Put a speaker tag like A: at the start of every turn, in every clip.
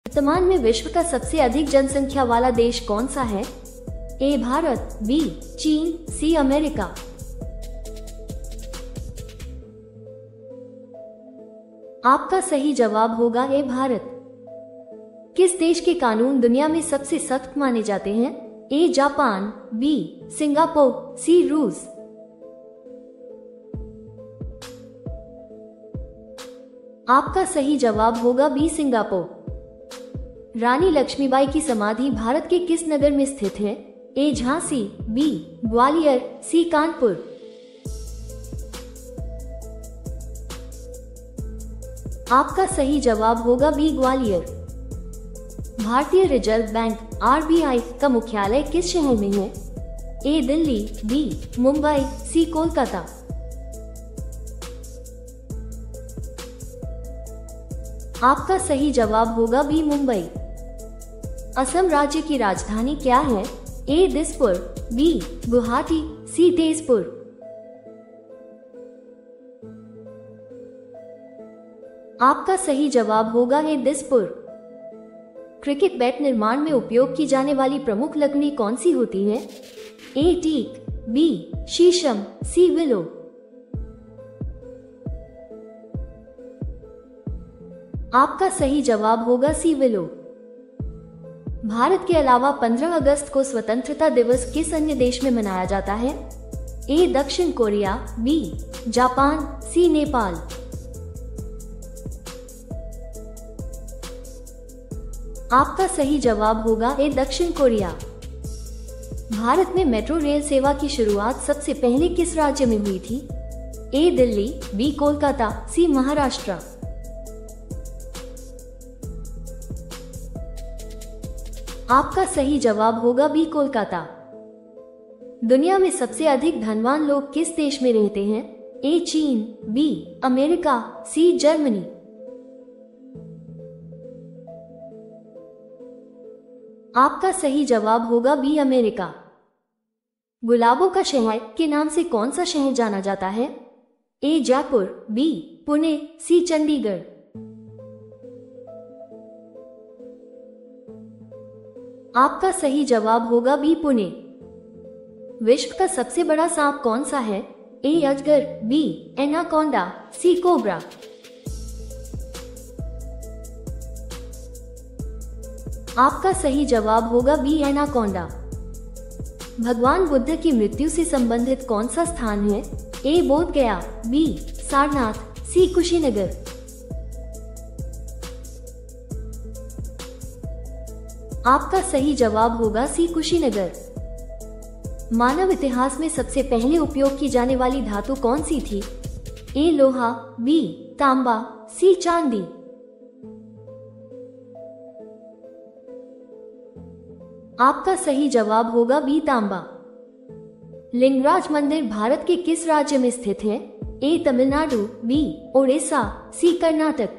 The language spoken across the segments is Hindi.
A: वर्तमान में विश्व का सबसे अधिक जनसंख्या वाला देश कौन सा है? ए भारत, बी चीन, सी अमेरिका। आपका सही जवाब होगा ए भारत। किस देश के कानून दुनिया में सबसे सख्त माने जाते हैं? ए जापान, बी सिंगापुर, सी रूस। आपका सही जवाब होगा बी सिंगापुर। रानी लक्ष्मीबाई की समाधि भारत के किस नगर में स्थित है? ए झांसी, बी ग्वालियर, सी कानपुर। आपका सही जवाब होगा बी ग्वालियर। भारतीय रिजर्व बैंक आरबीआई का मुख्यालय किस शहर में है? ए दिल्ली, बी मुंबई, सी कोलकाता। आपका सही जवाब होगा बी मुंबई। असम राज्य की राजधानी क्या है? ए दिसपुर, बी गुवाहाटी, सी तेजपुर। आपका सही जवाब होगा ए दिसपुर। क्रिकेट बैट निर्माण में उपयोग की जाने वाली प्रमुख लकड़ी कौन सी होती है? ए टीक, बी शीशम, सी विलो। आपका सही जवाब होगा सी विलो। भारत के अलावा 15 अगस्त को स्वतंत्रता दिवस किस अन्य देश में मनाया जाता है? ए दक्षिण कोरिया, बी जापान, सी नेपाल। आपका सही जवाब होगा ए दक्षिण कोरिया। भारत में मेट्रो रेल सेवा की शुरुआत सबसे पहले किस राज्य में हुई थी? ए दिल्ली, बी कोलकाता, सी महाराष्ट्र। आपका सही जवाब होगा बी कोलकाता। दुनिया में सबसे अधिक धनवान लोग किस देश में रहते हैं? ए चीन, बी अमेरिका, सी जर्मनी। आपका सही जवाब होगा बी अमेरिका। गुलाबों का शहर के नाम से कौन सा शहर जाना जाता है? ए जयपुर, बी पुणे, सी चंडीगढ़। आपका सही जवाब होगा बी पुणे। विश्व का सबसे बड़ा सांप कौन सा है? ए अजगर, बी एनाकोंडा, सी कोबरा। आपका सही जवाब होगा बी एनाकोंडा। भगवान बुद्ध की मृत्यु से संबंधित कौन सा स्थान है? ए बोध गया, बी सारनाथ, सी कुशीनगर। आपका सही जवाब होगा सी कुशीनगर। मानव इतिहास में सबसे पहले उपयोग की जाने वाली धातु कौन सी थी? ए लोहा, बी तांबा, सी चांदी। आपका सही जवाब होगा बी तांबा। लिंगराज मंदिर भारत के किस राज्य में स्थित है? ए तमिलनाडु, बी ओडिशा, सी कर्नाटक।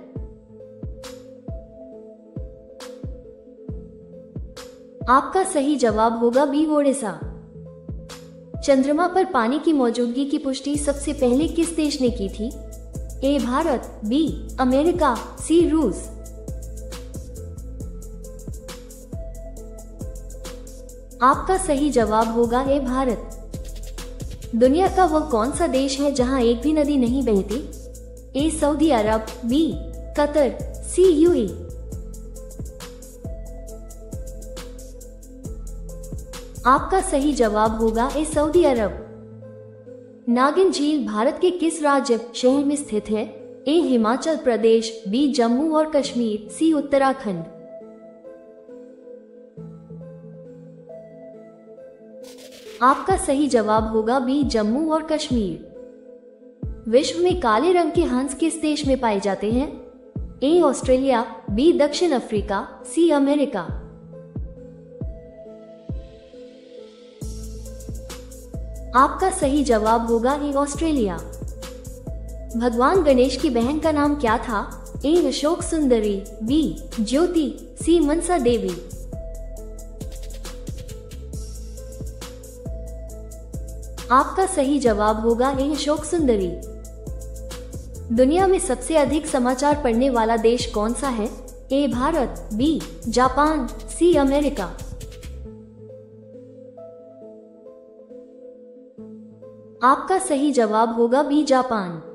A: आपका सही जवाब होगा बी ओडिशा। चंद्रमा पर पानी की मौजूदगी की पुष्टि सबसे पहले किस देश ने की थी? ए भारत, बी अमेरिका, सी रूस। आपका सही जवाब होगा ए भारत। दुनिया का वह कौन सा देश है जहां एक भी नदी नहीं बहती? ए सऊदी अरब, बी कतर, सी यूएई। आपका सही जवाब होगा ए सऊदी अरब। नागिन झील भारत के किस राज्य शहर में स्थित है? ए हिमाचल प्रदेश, बी जम्मू और कश्मीर, सी उत्तराखंड। आपका सही जवाब होगा बी जम्मू और कश्मीर। विश्व में काले रंग के हंस किस देश में पाए जाते हैं? ए ऑस्ट्रेलिया, बी दक्षिण अफ्रीका, सी अमेरिका। आपका सही जवाब होगा ए ऑस्ट्रेलिया। भगवान गणेश की बहन का नाम क्या था? ए अशोक सुंदरी, बी ज्योति, सी मनसा देवी। आपका सही जवाब होगा ए अशोक सुंदरी। दुनिया में सबसे अधिक समाचार पढ़ने वाला देश कौन सा है? A Bharat, B Japan, C America. आपका सही जवाब होगा बी जापान।